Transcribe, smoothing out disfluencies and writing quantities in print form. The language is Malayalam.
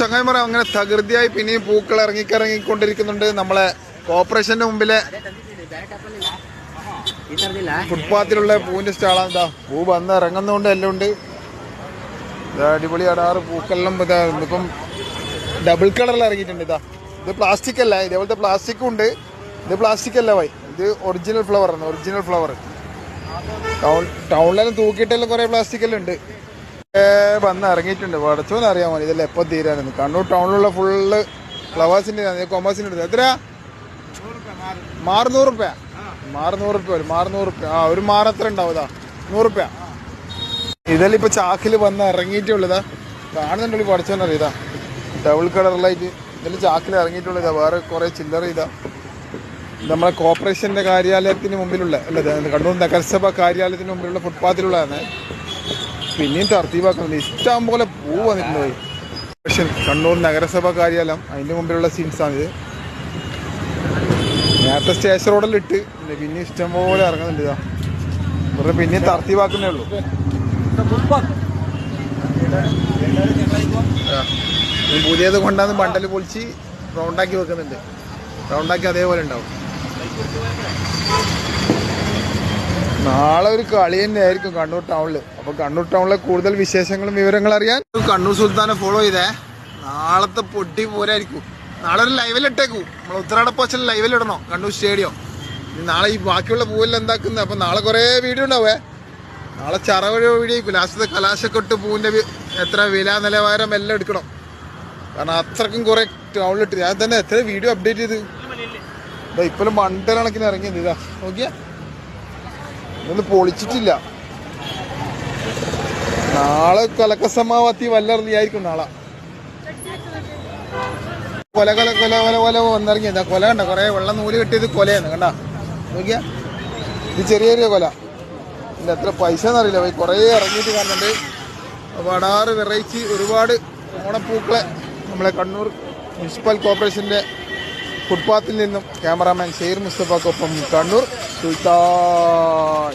ചങ്ങായിമാരെ അങ്ങനെ തകൃതിയായി പിന്നെയും പൂക്കൾ ഇറങ്ങിക്കൊണ്ടിരിക്കുന്നുണ്ട്. നമ്മളെ കോർപ്പറേഷന്റെ മുമ്പിലെ ഫുട്പാത്തിലുള്ള പൂവിന്റെ സ്റ്റാളാണ്. ഇതാ പൂ വന്ന് ഇറങ്ങുന്നതുകൊണ്ട് എല്ലാം ഉണ്ട്. അടിപൊളി അടാറ് പൂക്കളെല്ലാം ഇപ്പം ഡബിൾ കളറിൽ ഇറങ്ങിയിട്ടുണ്ട്. ഇത് പ്ലാസ്റ്റിക് അല്ല, ഇതേപോലത്തെ പ്ലാസ്റ്റിക്കും ഉണ്ട്. ഇത് പ്ലാസ്റ്റിക് അല്ല വൈ, ഇത് ഒറിജിനൽ ഫ്ലവർ ആണ്. ഒറിജിനൽ ഫ്ലവർ ടൗണിലെല്ലാം തൂക്കിയിട്ടെല്ലാം കുറെ പ്ലാസ്റ്റിക് എല്ലാം ഉണ്ട്. വന്ന് ഇറങ്ങിയിട്ടുണ്ട്. വടച്ചോന്ന് അറിയാൻ മതി ഇതെല്ലാം എപ്പോൾ തീരാനെന്ന്. കണ്ണൂർ ടൗണിലുള്ള ഫുള്ള് ഫ്ലവേഴ്സിന്റെ കൊമേഴ്സിന്റെ എടുത്തത് എത്ര 600 റുപ്യ. 600 റുപ്യ. ആ ഒരു മാർ എത്ര ഉണ്ടാവും? 100 റുപ്യ. ഇതെല്ലാം ഇപ്പൊ ചാക്കിൽ വന്ന് ഇറങ്ങിയിട്ടുള്ളതാ. കാണുന്നുണ്ടല്ലോ പഠിച്ചോന്നറിയാം. ഇതാ ഡബിൾ കളറിലായിട്ട് ഇതെല്ലാം ചാക്കിൽ ഇറങ്ങിയിട്ടുള്ളതാ. വേറെ കുറെ ചില്ലറ ഇതാ. നമ്മളെ കോർപ്പറേഷന്റെ കാര്യാലയത്തിന് മുമ്പിലുള്ള അല്ല, കണ്ണൂർ നഗരസഭ കാര്യാലയത്തിന് മുമ്പിലുള്ള ഫുട്പാത്തിലുള്ളതാണ്. പിന്നെയും തർത്തീവാക്കുന്നുണ്ട്. ഇഷ്ടം പോലെ പൂ വന്നിട്ടുണ്ട്. പക്ഷെ കണ്ണൂർ നഗരസഭ കാര്യാലയം അതിന്റെ മുമ്പിലുള്ള സീൻസാണിത്. നേരത്തെ സ്റ്റേഷൻ റോഡിൽ ഇട്ട് പിന്നെ ഇഷ്ടം പോലെ ഇറങ്ങുന്നുണ്ട്. ഇതാ വെറുതെ പിന്നെയും തർത്തീവാക്കുന്നേ ഉള്ളൂ. പുതിയത് കൊണ്ടാന്ന് ബണ്ടൽ പൊളിച്ച് റൗണ്ടാക്കി വെക്കുന്നുണ്ട്. റൗണ്ടാക്കി അതേപോലെ ഉണ്ടാവും. നാളെ ഒരു കളി തന്നെ ആയിരിക്കും കണ്ണൂർ ടൗണിൽ. അപ്പൊ കണ്ണൂർ ടൗണിലെ കൂടുതൽ വിശേഷങ്ങളും വിവരങ്ങളും അറിയാൻ കണ്ണൂർ സുൽത്താനെ ഫോളോ ചെയ്തേ. നാളത്തെ പൊട്ടി പോരായിരിക്കും. നാളെ ഒരു ലൈവിലിട്ടേക്കും. നമ്മൾ ഉത്തരാടപ്പോച്ചൽ ലൈവിലിടണോ കണ്ണൂർ സ്റ്റേഡിയം. നാളെ ഈ ബാക്കിയുള്ള പൂവെല്ലാം എന്താക്കുന്നത്. അപ്പൊ നാളെ കുറെ വീഡിയോ ഉണ്ടാവേ. നാളെ ചറവഴ വീഡിയോ ആയിരിക്കും. ലാസ്റ്റത്തെ കലാശക്കൊട്ട് പൂവിന്റെ എത്ര വില നിലവാരം എല്ലാം എടുക്കണം. കാരണം അത്രക്കും കുറെ ടൗണിലിട്ട് ഞാൻ തന്നെ എത്ര വീഡിയോ അപ്ഡേറ്റ് ചെയ്ത് ഇപ്പോഴും മണ്ടൽ കണക്കിന് ഇറങ്ങിയത്. ഇതാ നോക്കിയാ ഇതൊന്നും പൊളിച്ചിട്ടില്ല. നാളെ കലക്കസമാവത്തി വല്ലറിയായിരിക്കും. നാളെ കൊല വന്നിറങ്ങിയത്. കൊല കണ്ട കുറെ വെള്ളം നൂല് കെട്ടിയത് കൊലയാണ്. കണ്ട നോക്കിയാ ഇത് ചെറിയ ചെറിയ കൊല. ഇതിന്റെ എത്ര പൈസ എന്നറിയില്ല. കുറെ ഇറങ്ങിയിട്ട് കാണുന്നുണ്ട്. വടാറ് വെറൈറ്റി ഒരുപാട് ഓണപ്പൂക്കളെ നമ്മളെ കണ്ണൂർ മുനിസിപ്പൽ കോർപ്പറേഷന്റെ ഫുട്പാത്തിൽ നിന്നും ക്യാമറാമാൻ ഷെയ്ർ മുസ്തഫക്കൊപ്പം കണ്ണൂർ സുൽത്താൻ.